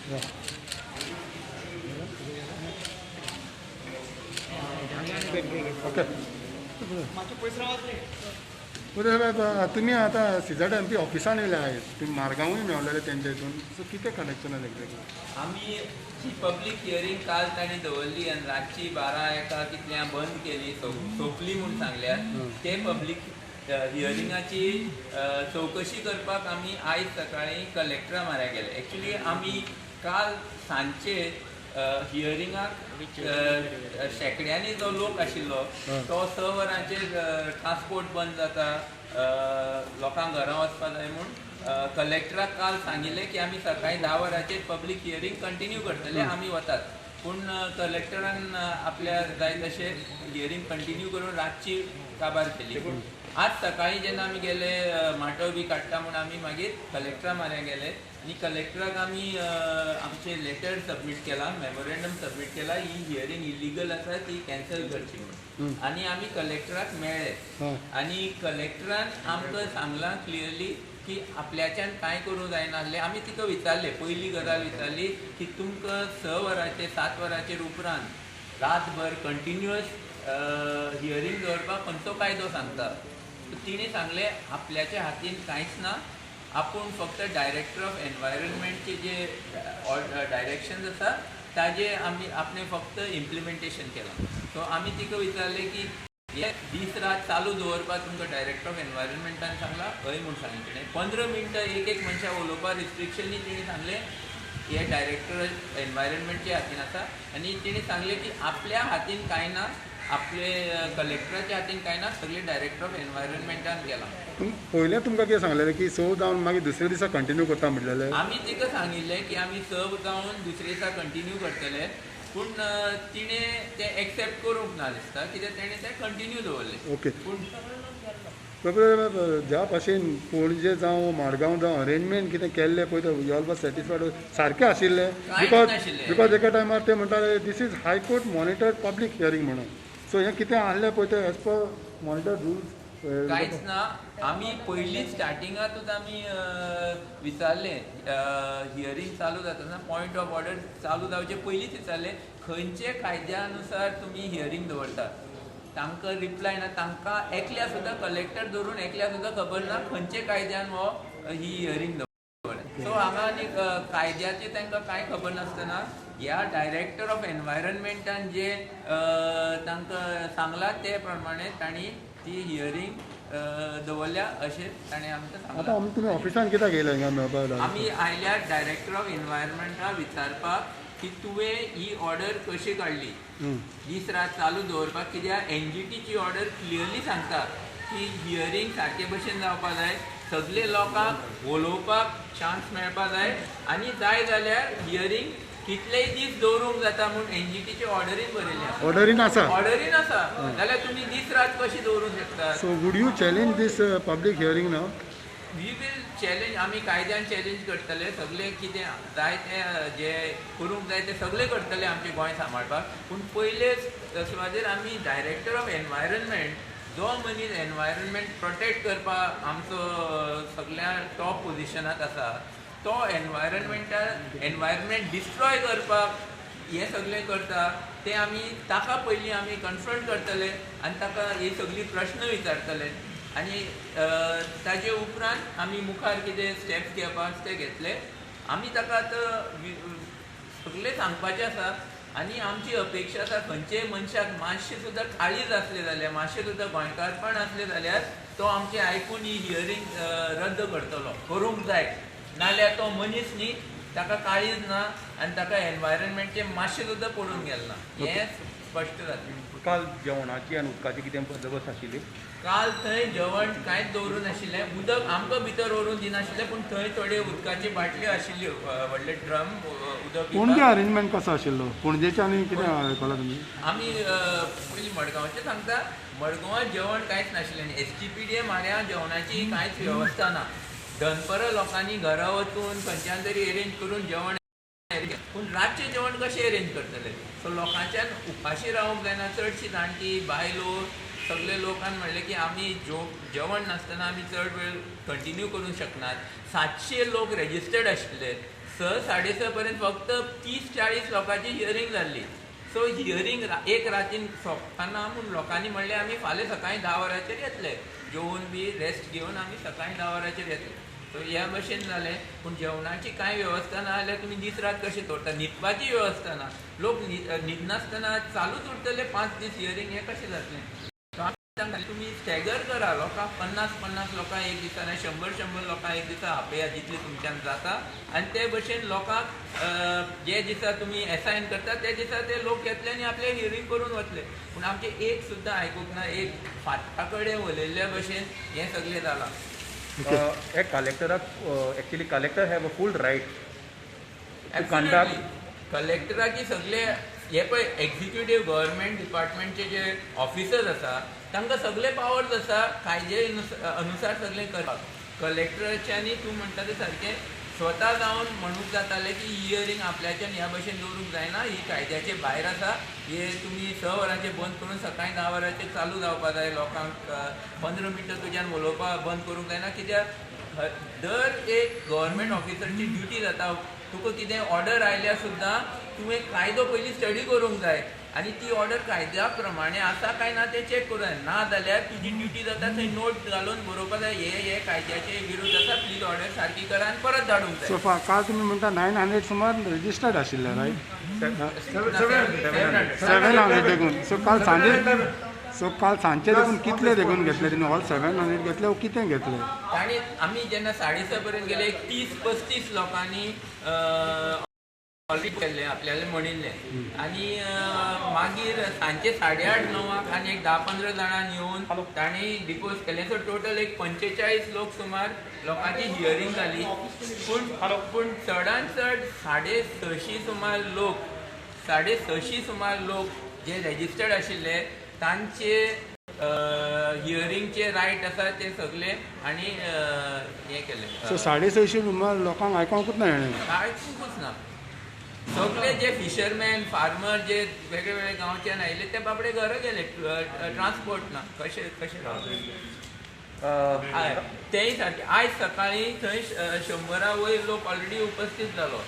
Okay तुम्ही आता सिजाड M P ऑफिसान येयले आहेत तुम्ही मारगांवूय मेळलेले तेंच्या हितून सो कितें कनेक्शन आहे एक्झॅक्टली आम्ही जी पब्लीक हियरींग काल ताणी दवरली आनी रातची 12 कितल्या बंद केली सोंपली म्हूण सांगल्यात ते पब्लीक हियरिंगाची चवकशी करपाक आमी आयज सकाळीं कलेक्टरा म्हऱ्या गेले. एक्चुली आमी काल सांजचे हियरिंगाक शेकड्यांनी जो लोक आशिल्लो तो 6 वरांचेर ट्रान्सपोर्ट बंद जाता, लोकांक घरा वचपा जाय म्हूण कलेक्टराक काल सांगिल्लें की आमी सकाळीं 10 वरांचेर पब्लीक हियरींग कंटिन्यू करतले, आमी वतात. पूण कलेक्टरान आपल्या जाय तशें हियरींग कंटिन्यू करून रातची काबार केली. आज सकाळीं जेन्ना आमी गेले माटो बी काडटा म्हूण आमी मागीर कलेक्टरा म्हऱ्या गेले आनी कलेक्टराक आमी आमचे लेटर सबमीट केला, मेमोरेंडम सबमीट केला, ही हियरींग इलिगल आसा ती कॅन्सल करची म्हणून. आनी आमी कलेक्टराक मेळ्ळे आनी कलेक्टरान आमकां सांगलां क्लियरली की आपल्याच्यान कांय करूं जायनासलें. आमी तिका विचारलें, पयली गजाल विचारली की तुमकां 6 वरांचेर 7 वरांचेर उपरांत रातभर कंटिन्युअस हियरींग दवरपाक खंयचो कायदो सांगता. तिणें सांगलें आपल्याच्या हातीन कांयच ना, आपूण फक्त डायरेक्टर ऑफ एनवायरनमेंटचे जे डायरेक्शन्स आसा ताजे आपणे फक्त इम्प्लिमेंटेशन केलां. सो आमी तिका विचारलें की हे दीस रात चालू दवरपाक तुमकां डायरेक्टर ऑफ एनवायरनमेंटान सांगलां हय म्हूण सांगलें. तिणें 15 मिनटां एक मनशा उलोवपाक रिस्ट्रिक्शनी तिणें सांगलें हे डायरेक्टर एनवायरनमेंटचे हातीन आसा. आनी तिणें सांगलें की आपल्या हातीन कांय ना, आपले कलेक्टराच्या हातीन कांय ना, सगळे डायरेक्टर ऑफ एनवायरनमेंटान गेला. पयलें तुमकां कितें सांगलेलें की 6 जावन मागीर दुसऱ्या दिसा कंटिन्यू करता म्हटलेलें? आमी तिका सांगिल्लें की आमी 6 जावन दुसरे दिसा कंटिन्यू करतले, पूण तिणें तें एक्सेप्ट करूंक ना दिसता कित्याक तेणें तें कंटिन्यू दवरलें. ओके. पूण ज्या भाशेन पणजे जावं मारगांव जावं अरेंजमेंट कितें केल्लें पळय तें ऑल बस सॅटिस्फायड सारकें आशिल्लें. बिकॉज एका टायमार ते म्हणटाले this is high court monitored public hearing म्हणून. सो हें कितें आहलें पळय तें एज पर मॉनिटर्ड रुल्स कांयच ना. आमी पयलीं स्टार्टिंगातूच आमी विचारलें हियरींग चालू जातना पॉयंट ऑफ ऑर्डर चालू जावचे पयलींच विचारलें खंयचे कायद्यानुसार तुमी हियरींग दवरतात. तांकां रिप्लाय ना, तांकां एकल्या सुद्दां कलेक्टर धरून एकल्या सुद्दां खबर ना खंयचे कायद्यान हो ही हियरींग दवरता. सो हांगा आनी कायद्याचें तांकां कांय खबर नासतना ह्या डायरेक्टर ऑफ एनवायरनमेंटान जे तांकां सांगलां ते प्रमाणे तांणी ती हियरींग दवरल्या अशें ताणें आमकां सांगलां. आतां तुमी ऑफिसान कित्याक येयले हिंगा मेळपाक? आमी आयल्यार डायरेक्टर ऑफ एनवायरनमेंटाक विचारपाक की तुवें ही ऑर्डर कशी काडली दीस रात चालू दवरपाक. कित्याक NGTची ऑर्डर क्लियरली सांगता की हियरींग सारके भशेन जावपा जाय, सगळे लोकांक उलोवपाक चान्स मेळपा जाय आनी जाय जाल्यार हियरींग कितलेय दीस दवरूंक जाता म्हूण NGTची ऑर्डरीन बरयल्या. ऑर्डरीन आसा? ऑर्डरीन आसा. जाल्यार तुमी दीस रात कशी दवरूंक शकता? So would you challenge this public hearing now? We will challenge. आमी कायद्यान चॅलेंज करतले, सगळे कितें जाय तें जे करूंक जाय ते सगळे करतले आमचे गोंय सांबाळपाक. पूण पयलेच सुवातेर आमी डायरेक्टर ऑफ एनवायरनमेंट जो मनीस एनवायरनमेंट प्रोटेक्ट करपाक आमचो सगळ्या टॉप पोजिशनाक आसा तो एनवायरनमेंट डिस्ट्रॉय करपाक हे सगळें करता ते आमी ताका पयलीं आमी कन्फ्रंट करतले आनी ताका ही सगळी प्रश्न विचारतले आनी ताजे उपरांत आमी मुखार कितें स्टेप्स घेवपाक ते घेतले. आमी ताका आतां सगळें सांगपाचें आसा आनी आमची अपेक्षा आसा खंयचेय मनशाक मातशें सुद्दां काळीज आसलें जाल्यार मातशें सुद्दां गोंयकारपण आसलें जाल्यार तो आमचें आयकून ही हियरींग रद्द करतलो, करूंक जाय. नाल्यार तो मनीस न्ही, ताका काळीज ना आनी ताका एनवायरनमेंटचें मातशें सुद्दां पडून गेलें ना, हें स्पश्ट जातलें. काल जेवणाची आनी उदकाची कितें बंदोबस्त आशिल्ली? काल थंय जेवण कांयच दवरूं नाशिल्लें. उदक आमकां भितर व्हरून दिनाशिल्लें पूण थंय थोड्यो उदकाची बाटल्यो आशिल्ल्यो, व्हडले ड्रम उदक. पणजे अरेंजमेंट कसो आशिल्लो? पणजेचे आनी कितें आयकलां तुमी? आमी पयलीं मडगांवचें सांगता. मडगांवां जेवण कांयच नाशिल्लें. STPDA म्हऱ्या जेवणाची कांयच वेवस्था ना. दनपरां लोकांनी घरा वचून खंयच्यान तरी अरेंज करून जेवण, पूण रातचें जेवण कशें अरेंज करतले? सो लोकांच्यान उपाशी रावूंक जायना. चडशीं जाणटी बायलो सगळे लोकांन म्हणलें की आमी जेवण नासतना आमी चड वेळ कंटिन्यू करूंक शकनात. 700 लोक रेजिस्टर्ड आशिल्ले. 6:30 पर्यंत फक्त 30-40 लोकांची हियरिंग जाल्ली. सो हियरिंग एक रातीन सोंपतना म्हूण लोकांनी म्हणलें आमी फाल्यां सकाळीं 10 वरांचेर येतले, जेवून बी रेस्ट घेवन आमी सकाळीं 10 वरांचेर येतले. सो ह्या भशेन जालें. पूण जेवणाची कांय वेवस्था ना जाल्यार तुमी दीस रात कशें दवरता? न्हिदपाची वेवस्था ना. लोक न्हिदनासतना चालूच उरतले 5 दीस हियरिंग, हें कशें जातलें? सो आमी सांगताले तुमी स्टॅगर करा, लोकांक 50-50 लोकांक एक दिसा ना 100-100 लोकांक एक दिसा आपया जितले तुमच्यान जाता, आनी ते भशेन लोकांक जे दिसा तुमी एसायन करता ते दिसा ते लोक येतले आनी आपले हियरिंग करून वतले. पूण आमचे एक सुद्दां आयकूंक ना. एक फाटका कडेन उलयल्ल्या भशेन हें सगळें जालां. एक कलेक्टराक actually collector have a full right to conduct. कलेक्टराची सगळे हे पळय एक्झिक्युटीव गव्हर्मेंट डिपार्टमेंटचे जे ऑफिसर्स आसा तांकां सगळे पावर्स आसा कायदे अनुसार सगळें करपाक. कलेक्टराच्यांनी तूं म्हणटा तें सारकें स्वता जावन म्हणूंक जातालें की हियरिंग आपल्याच्यान ह्या भशेन दवरूंक जायना, ही कायद्याचे भायर आसा, हे तुमी 6 वरांचेर बंद करून सकाळीं 10 वरांचेर चालू जावपा जाय. लोकांक 15 मिनटां तुज्यान उलोवपाक बंद करूंक जायना. कित्याक दर एक गव्हर्मेंट ऑफिसरची ड्युटी जाता. तुका कितें ऑर्डर आयल्यार सुद्दां तुवें कायदो पयलीं स्टडी करूंक जाय आनी ती ऑर्डर कायद्या प्रमाणे आसा काय ना तें चॅक करूं जाय. ना जाल्यार तुजी ड्युटी जाता थंय नोट घालून बरोवपा जाय हे कायद्याचे विरुद्ध आसा, प्लीज ऑर्डर सारकी करा आनी परत धाडूंक जाय. सो काल तुमी म्हणटा 900 सुमार रजिस्टर्ड आशिल्ले रायट? 700 देखून. सो काल सांजचे देखून कितले देखून घेतले तेणी? ऑल 700 घेतले वो कितें घेतले? ताणी आमी जेन्ना 6:30 पर्यंत गेले 30-35 लोकांनी ऑलरेडी केल्ले आपल्याला म्हणिल्लें आनी मागीर सांजचे 8:30-9 आनी एक 10-15 जाणांनी येवन तांणी डिपोज केलें. सो टोटल एक 45 लोक सुमार लोकांची हियरिंग जाली. पूण चडांत चड 650 सुमार लोक जे रेजिस्टर्ड आशिल्ले तांचे हियरिंगचे रायट आसा ते सगळे आनी हें केलें. सो 650 सुमार लोकांक आयकोंकूच ना हेणें? आयकूंकूच ना. सगळे जे फिशरमॅन फार्मर जे वेगळे वेगळे गांवच्यान आयले ते बाबडे घरा गेले. ट्रान्सपोर्ट ना, कशें रावतले तेय सारकें. आयज सकाळीं थंय 100 वयर लोक ऑलरेडी उपस्थित जालो.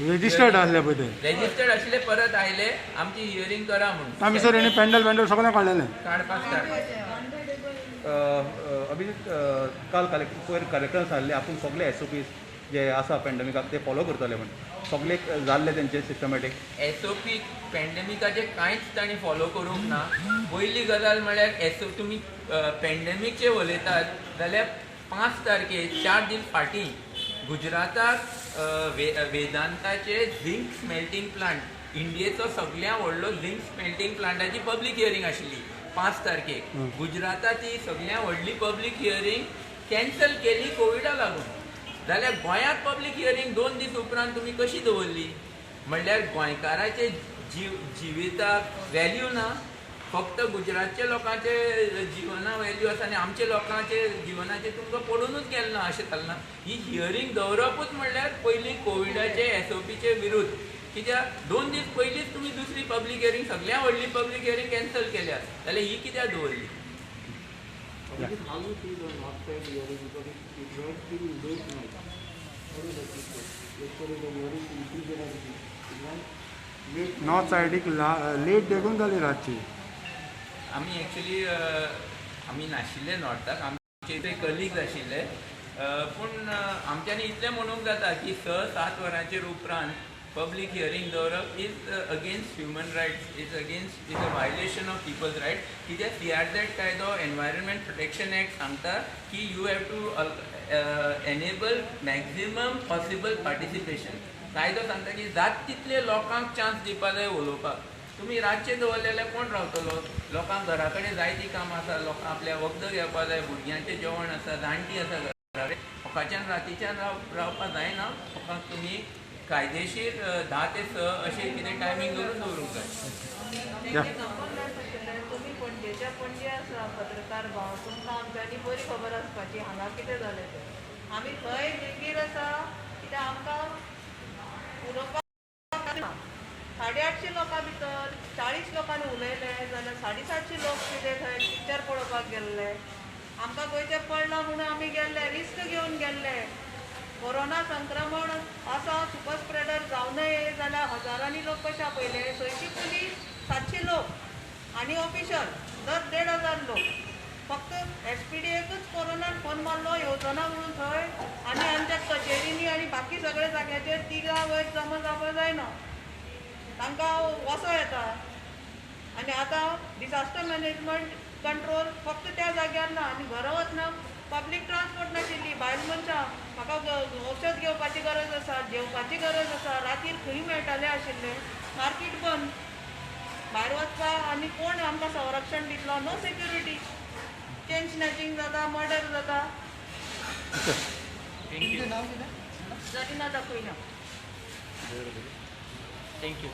रेजिस्टर्ड आसले पळय ते? रेजिस्टर्ड आशिल्ले परत आयले आमची हियरिंग करा म्हणून. आमी सर हेणी पेंडल सगळें काडलेलें काडपाक स्टार्ट. अभिजीत काल कलेक्टरान सांगलें आपूण सगळे SOPs जे आसा पॅन्डेमिकाक ते फॉलो करतले म्हण. सगळे जाल्ले तेंचे सिस्टमॅटीक SOP पॅन्डेमिकाचे कांयच तांणी फॉलो करूंक ना. पयली गजाल म्हळ्यार तुमी पॅन्डेमिकचे उलयतात जाल्यार 5 तारखेर 4 दीस फाटीं गुजराताक वेदांताचे झिंक स्मेल्टिंग प्लांट, इंडियेचो सगळ्यात व्हडलो झिंक स्मेल्टिंग प्लांटाची पब्लीक हियरिंग आशिल्ली 5 तारखेक. गुजरातात ही सगळ्यात व्हडली पब्लीक हियरिंग कॅन्सल केली कोविडा लागून. जाल्यार गोंयांत पब्लीक हियरिंग 2 दीस उपरांत तुमी कशी दवरली? म्हणल्यार गोंयकाराचे जिविताक व्हॅल्यू ना, फक्त गुजरातच्या लोकांचे जिवना व्हॅल्यू आसा आनी आमच्या लोकांचे जिवनाचे तुमकां पडूनच गेलें ना अशें जालें ना. ही हियरिंग दवरपूच म्हणल्यार पयलीं कोविडाचे SOPचे विरुद्ध. कित्याक 2 दीस पयलींच तुमी दुसरी पब्लीक हियरिंग सगळ्यात व्हडली पब्लीक हियरिंग कॅन्सल केल्या जाल्यार ही कित्याक दवरली? नॉर्थ सायडीक लेट देखून जाली रातची. आमी एक्चुली आमी नाशिल्ले नॉर्थाक, आमचे थंय कलिग्स आशिल्ले. पूण आमच्यांनी इतलें म्हणूंक जाता की 6-7 वरांचेर उपरांत पब्लीक हियरिंग दवरप is against human rights, is a violation of people's right. कित्याक CRZ कायदो एनवायरमेंट प्रोटेक्शन एक्ट सांगता की you have to enable maximum possible participation. कायदो सांगता की जात तितले लोकांक चान्स दिवपा जाय उलोवपाक. तुमी रातचे दवरले जाल्यार कोण रावतलो? लोकांक घरा कडेन जायतीं कामां आसा, लोकांक आपल्या वखदां घेवपाक जाय, भुरग्यांचें जेवण आसा, जाणटीं आसा घरा कडेन. फकाच्यान रातीच्यान रावपाक जायना. फकाक तुमी कायदेशीर 10 ते 6 अशें कितें टायमींग दवरूंक जाय. तुमी पणजेच्या पणजे आसा पत्रकार भाव, तुमकां आमच्यांनी बरी खबर आसपाची हांगा कितें जालें तें. आमी खंय लेगीर आसा कित्याक आमकां उलोवपाक 850 लोकां भितर 40 लोकांनी उलयले जाल्यार 750 लोक कितें थंय पिक्चर पळोवपाक गेल्ले. आमकां गोंयचें पडलां म्हणून आमी गेल्ले, रिस्क घेवन गेल्ले. कोरोना संक्रमण असा सुपर स्प्रेडर जाऊ नये जाल्यार हजारांनी लोक कशे पयले 600 पुलीस 700 लोक आणि ऑफिशल दर 1,500 लोक फक्त SPDएकच कोरोनान फोन मारलो येवचोना म्हणून थंय आनी आमच्या कचेरींनी आणि बाकी सगळ्या जाग्याचेर तिगा वयर जमा जावपा जायना तांकां वसो येता आनी आतां डिजास्टर मॅनेजमेंट कंट्रोल फक्त त्या जाग्यार ना आनी घरा वतना पब्लीक ट्रान्सपोर्ट नाशिल्ली भायल मनशां म्हाका औषध घेवपाची गरज आसा जेवपाची गरज आसा रातीर खंय मेळटालें आशिल्लें मार्केट बंद भायर वचपाक आनी कोण आमकां संरक्षण दितलो नो सेक्युरिटी चेन स्नॅचिंग जाता मर्डर जाता जरिना दाखयना थँक्यू